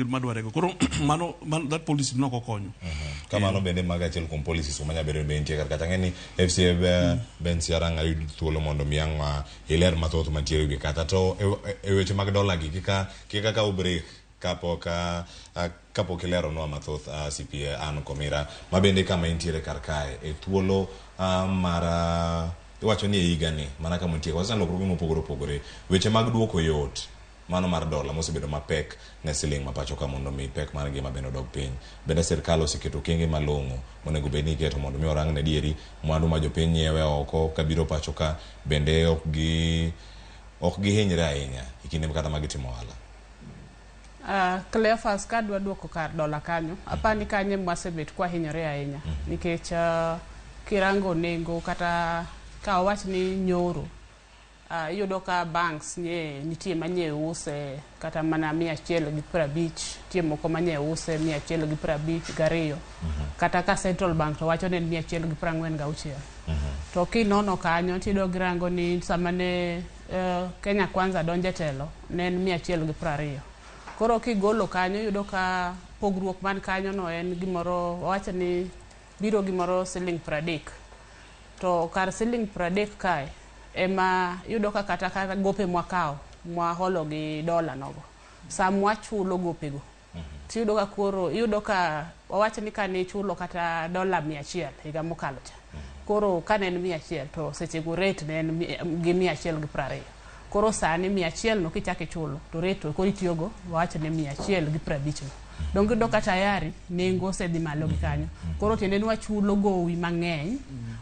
madwarego. Koro mano that policy no kokonyo. Kamano bende maga chel kom policy so manya bedo bentie kata ngeni FCA ben siaranga yud thuolo mondo miang iler mathoth mantiere gi kata to e weche mag dola gi kika ka break kapok ilero no mathoth CPA an komira mabende kama intiere karkae e thuolo mara iwacho ni higa ni mana kama intiere wasa lokruoge mopogore weche mag duoko yot mano mar dola mosebedo mapek ne siling mapacho ka mondo mi pek mar ngima bende dog piny bende sirkal oseketo kenge malong'o monego bed ni iketo mondo mi orang ne dieri mwandu ma jopiny nyiewe oko kabiro pacho ka bende ok gi hinyre ahinya ikinde kata magitimo ohala. Cleophas kadwa duoko kar dola kanyo apani kanye mwasebet kwa hinyore ahinya nikech kirango nengo kata ka wach ni nyoro yudo ka banks nitie manye use kata mana 150 tie moko manye use 150 gariyo kata ka Central Bank to wacho ne 146 to kinono kanyo tido girango ni samane Kenya Kwanza donje telo ne 120. Koro kigolo kanyo yudo ka pogruok man kanyo no en gimoro wacho ni biro gimoro siling 30 to kar siling 30 kae ema yudo ka kata gope mwakao mwa holo gi dola nogo samwa chulo gopego tiyudo ka koro yudo ka wawacho ni kane chulo kata dola 100 higa mokalo cha koro kane en 100 to seche go rate ne en gi 120. Koro sani 100 no kichake chulo to rate to koro itiyogo wawacho ni 150 no donge doka tayari nengo sedhi malo gi kanyo koro tiende ni wachulo gowi mang'eny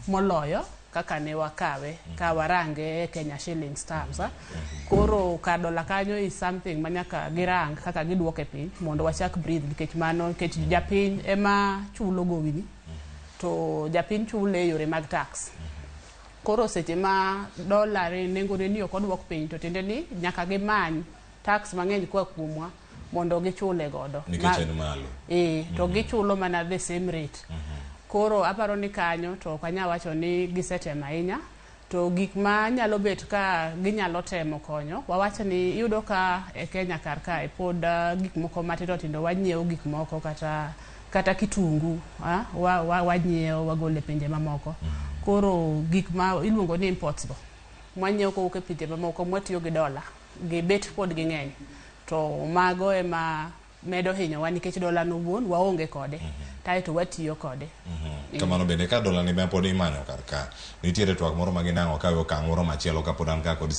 moloyo kaka ne wakawe ka warange Kenya shillings terms koro ka dola kanyo is something manyaka girang kaka giduoke piny mondo wachak breathe nikech mano nikech japiny ema chulo gowini to japiny chule yore mag tax koro seche ma dola nengo ne ni ok odwok piny to tiende ni nyaka gimany tax mang'eny kwa kuomwa mondo gichule godo nikech en malo to gichulo mana the same rate koro aparo ni kanyo to kanya wacho ni gisetemo ahinya to gik ma nyalo bet ka ginyalo temo konyo wawacho ni yudo ka e Kenya karka e pod gik moko matindo wanyiewo gik moko kata kitungu wanyiewo wagole pinje mamoko koro gik ma iluongo ni imports go mwanyiewo ko ke pinje mamoko mwatiyo gi dola gi bet pod gi ng'eny to mago ema medo hinyowa nikech dola no wuon waonge kode taito watiyo kode. Kamano bende ka dola ni be pod imanyo karka nitiere twak moro maginang'o kawe okang' moro machielo ka pod an ka kod